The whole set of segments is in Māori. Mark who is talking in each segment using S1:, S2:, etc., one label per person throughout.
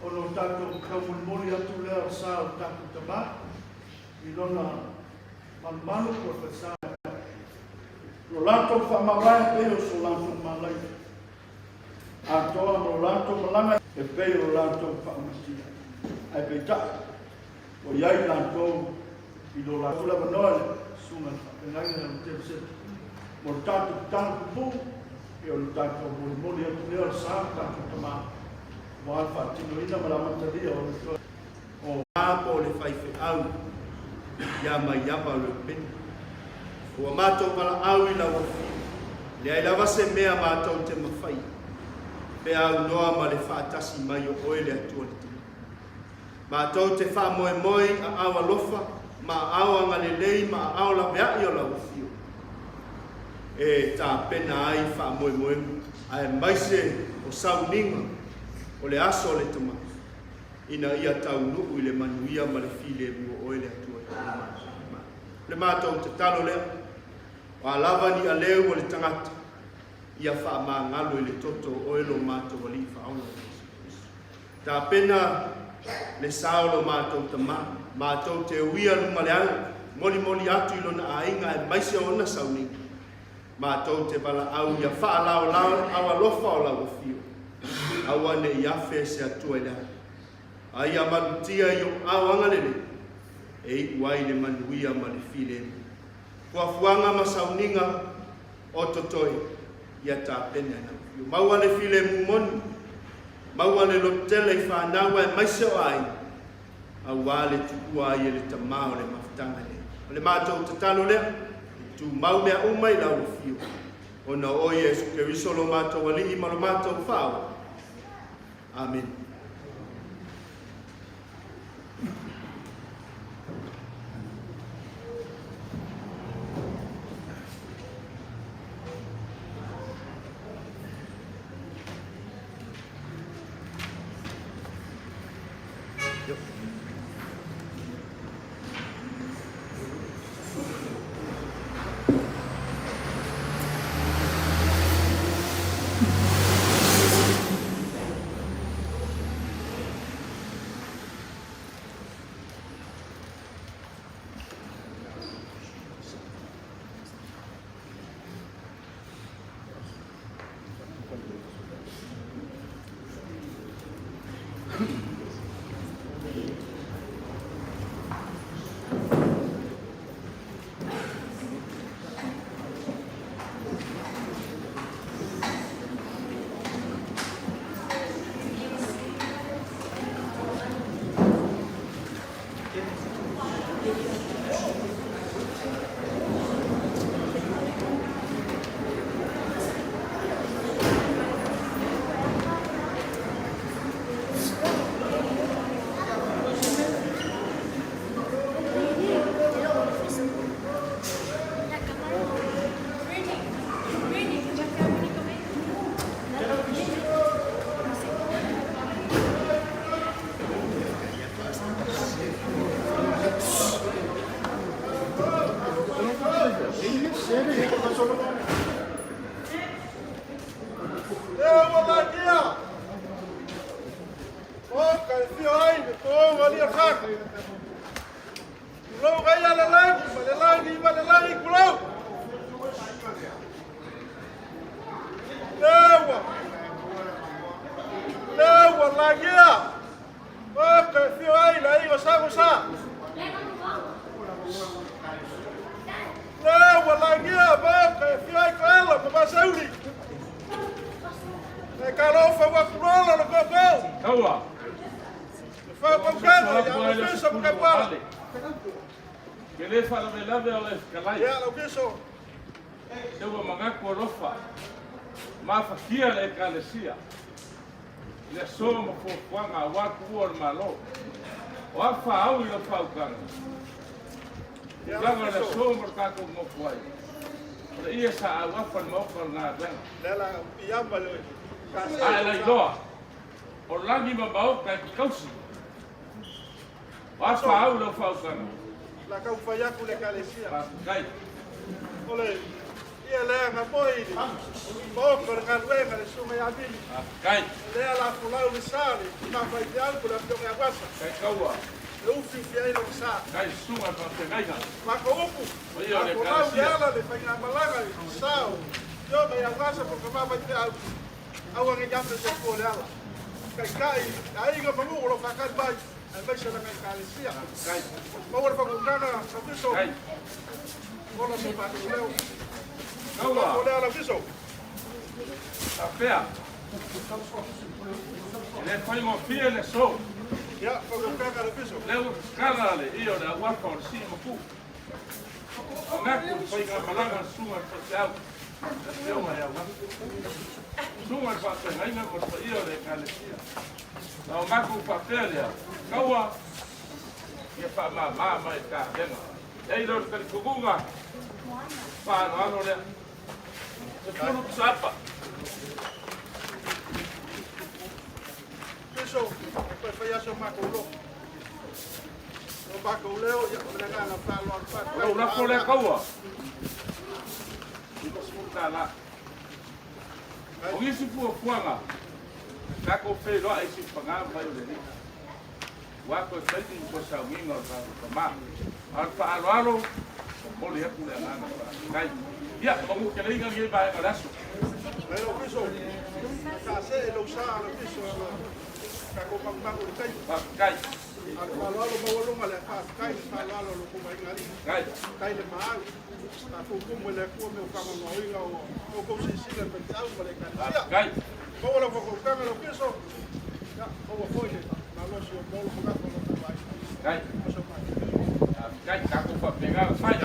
S1: ono tātou kaumulmoli atu lea sā o tātou tamā, I lona manmanu kua whasā. No lātou whamawai peo so lātou malai. Atoa no lātou malanga e peo lātou whamatia. Ai pei tā, o iai lātou I lo lātou lava noa le sunga whapengai na o te se. Mo tātou tātou pū, e o tātou moli atu lea sā tātou tamā. Mo alfa tino ina malamataria o le toa. O māpo le whaiwhi au, ia mai iapa le peni. Ua mātou pala au I lau awhi. Le ai lava se mea mātou te mawhai. Pe au noa ma le whaatasi mai o oe le atua le tini. Mātou te wha moe moe a awa lofa, ma au anga le lei, ma au la veai o lau awhi. E tā pena ai wha moe moe, ai maise o sauninga, o le aso o le tama. Ina ia tau nuu I le manuia ma le file mua oe le atua le tini. Le mātou te talo lea, o alawa ni a leo o le tangata, ia wha maa ngalo I le toto o elo mātou wali whaona. Tā pena le saolo mātou tama, mātou te uia luma le au, moli moli atu I lona ainga e maise o na sauninga. Mātou te bala au ia wha lao lao, awa lofa o lau fio. Awa ne I awhe se atua I lea. Ai a manutia I o awanga lele, e I uai le manuia ma le file. Kua fuanga ma sauninga o totoi, ia tā pena na. Maua le file mumoni, maua le loptele I whanaua e maise o ai, a wale tukua ai le tamao le mafutanga le. O le mātou te talo lea, tu mau mea umai lau fio. O na o Yesu ke risolo mātou wali I malo mātou whao. Amen.
S2: Kia le kalesia. Le somo fo kwanga wa kuor malo. Wa fa au yo fa ukanga. Ya le somo ka ko mo kwai. Le ia sa wa fa mo ko na ben.
S1: Le la iamba le.
S2: Ai la doa. O langi ma bao ka kausi. Wa fa au yo fa ukanga.
S1: La ka fa ya ku le kalesia.
S2: Kai.
S1: Ole
S3: Ia lea ngā moi ni. Mōko le kaluenga le sunga ia vili.
S2: Kai.
S3: Lea la fulau le sāri. Nā whai te auku la pionga ia wasa.
S2: Kai kaua.
S3: Le ufi fia ina le sā.
S2: Kai sunga pa te ngai nga.
S3: Mako upu.
S2: Ia le
S3: fulau le
S2: kalasia.
S3: ala le whainga malanga i sāo. Pionga ia wasa po kama whai te auku. Aua nge jampe se kua le ala. Kai a inga whangu lo whakai mai. Ai mai se la ngai kālesia.
S2: Kai.
S3: Maua le whakungana sa piso.
S2: Kai.
S3: Ola se pātu leo.
S2: Kaua.
S3: Ko le ala piso.
S2: Apea. Le whai mo pia le so.
S3: Ia, whakungana le piso.
S2: Leo kara le io le waka o le si maku. O ngaku whai ngā malanga sunga pa te au. Le pionga ia waka. Sunga pa te ngai nga mo pa io le kalesia. Na o ngaku pa te lea. Kaua. Ia wha ma e ka renga. Ei lor kari kukunga. Wha ano lea. Se punu kusapa.
S3: Piso, koe whai aso mako ulo. O mako uleo, ia o menanga na whalo al whaka.
S2: Rau rako lea kaua. Iko smuta la. O ngisi pua puanga. Kako whai roa isi whangā mai o le ni. Wako e whaiti ko sa winga o ka ma. Al whaalo, o moli epu le ngana. Kai. Ia, mongu ke leinga ngai bae ka raso.
S3: Pero piso, ka se e lo sa ala piso ala. Ka ko pangpango le kai.
S2: Kai.
S3: Al whalo mawalunga le wha kai, whalo lo kumai ngari.
S2: Kai.
S3: Kai le maa. Ta kukumu le kua me o kama ngawinga o kousi sila pe tau ma le kai.
S2: Kai.
S3: Maua la whakukanga lo piso. Ia, maua foi le. Na losi o molo mokako lo tawai.
S2: Kai.
S3: Aso mai.
S2: Kai, kako wha pegara whai.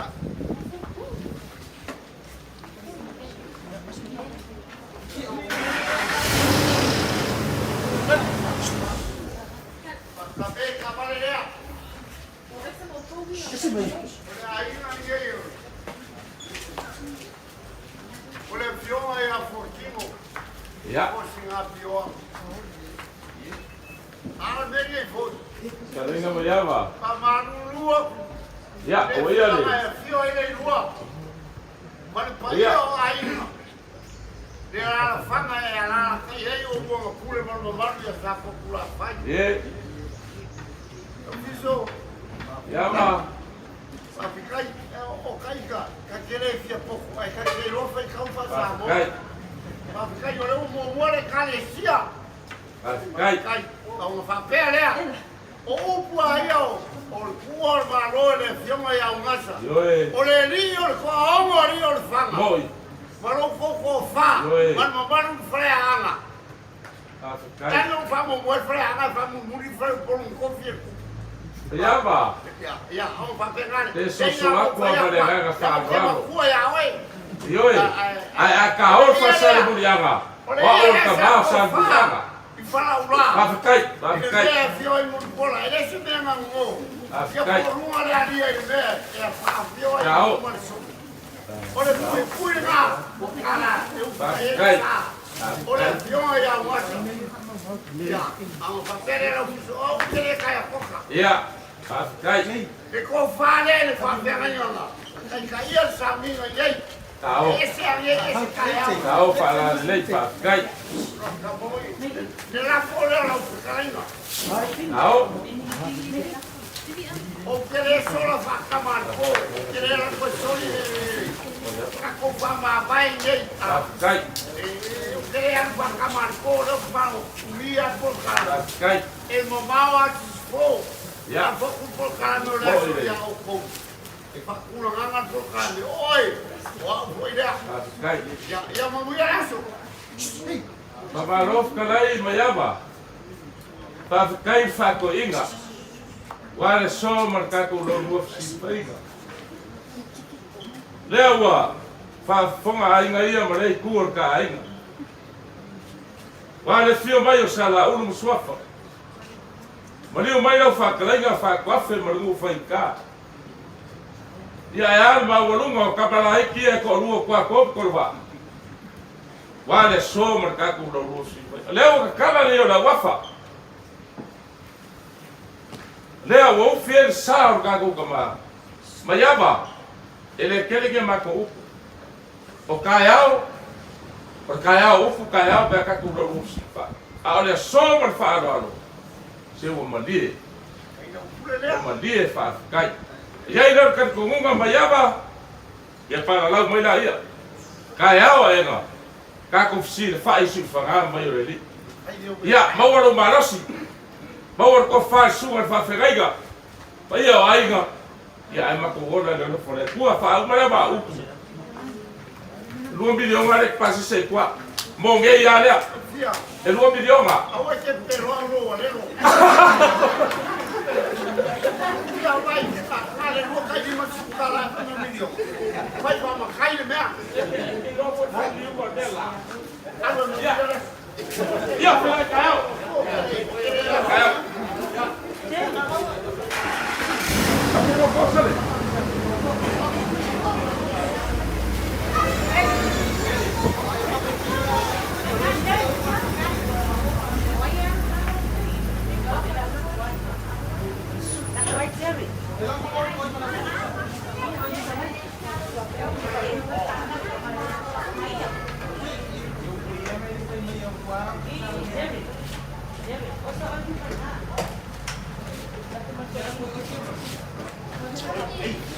S1: Ole pionga ia fortimo.
S2: Ia.
S1: O singa pionga. Ala meri e foi.
S2: Ka ringa mai awa.
S1: Pa manu lua.
S2: Ia, o ia le.
S1: Fio ele lua. Manu pa
S2: Ia.
S1: ia o aina. Le ala fanga e ala kai e o mo pule manu manu ia sa popula fai.
S2: Ie.
S1: O piso.
S2: Ia ma.
S1: Afikai o kai ka kere fia pouco. Ai ka kere lofa e kau fa sa mo.
S2: Kai.
S1: Afikai o le mo mo le kalesia.
S2: Kai.
S1: Kai, o fa pea lea. O upu ai o kuor valo le fioma ia ungasa.
S2: Ioe.
S1: O le rio le koa ongo rio le fanga.
S2: Moi.
S1: Valo foko fa.
S2: Ioe.
S1: Man mamaru frea anga.
S2: Kai.
S1: Tano fa mo mo frea anga fa mo muri frea por un kofi.
S2: Ia ma.
S1: Ya, o fa pea.
S2: Te so aku aba le hanga fa valo.
S1: Kua ya oi.
S2: Ioe. Ai a ka or fa sa bulianga. Wa or ka ba sa bulianga.
S1: Fala ula.
S2: Kai. Kai.
S1: Ele fio e muito bola. Ele se tem na mão.
S2: Kai.
S1: Por uma ali aí, né? É fio e
S2: Tchau.
S1: olha, fui lá. O cara, eu
S2: Kai.
S1: olha, fio e a moça. Já. A papel era o piso. Oh, ele cai a boca.
S2: Ia. Kai.
S1: E com fala ele com a vergonha. Aí caía o saminho aí.
S2: Tao.
S1: Esse aí, esse caiu.
S2: Tao para lei pa. Kai.
S1: De lá fora não caiu.
S2: Tao.
S1: O querer só la vaca marcou, o querer a pessoa a comprar uma vai neita.
S2: Kai.
S1: O querer a vaca marcou, não falo, comia por cara.
S2: Kai.
S1: E mamau a desfou.
S2: Ya.
S1: A pouco por cara no levo e ao com. E para culo nada por cara. Oi. Ó, foi lá.
S2: Kai.
S1: Ya mamu ya isso.
S2: Paparof kalai mayaba. Pa kai fa ko inga. Wale so marka ko lo wo si painga. Lewa fa fonga inga ia mare ku ka inga. Wale fio mai o sala ulu muswafa. Mali o mai lo fa kalai ga fa ko fe maru fa ka. Ia ya ma wolunga ka pala iki e ko lu ko ko ba. Wale so marka ko lo wo si. Lewa ka kala le la wafa. Lea wo fiel sa ga go kama. Mayaba. Ele kele ke mako upu. o kaiao, o kaiao ufu kaiao pe ka kura usi fa. A ole so mal fa alo. Se o malie. O malie fa kai. Ia ira kan ko ngunga maiaba. Ia para lau mai la ia. Kaiao enga. Ka ko fsi fa isi fa nga mai ole li. Ia mawaro marosi. Mawar ko fa sunga fa fegaiga. Pa ia aiga. Ia ai mako ora le no fore. Kua fa au mai ba upu. Lua milion ale pasi se kwa. Mo nge ia le. E lua milion a.
S3: Awa ke pero alo ale no. Ia vai, ale no kai di mas kala na milion. Vai va ma kai le mea.
S2: Ia fa kaiao. Kaiao. Vamos a
S3: Hey.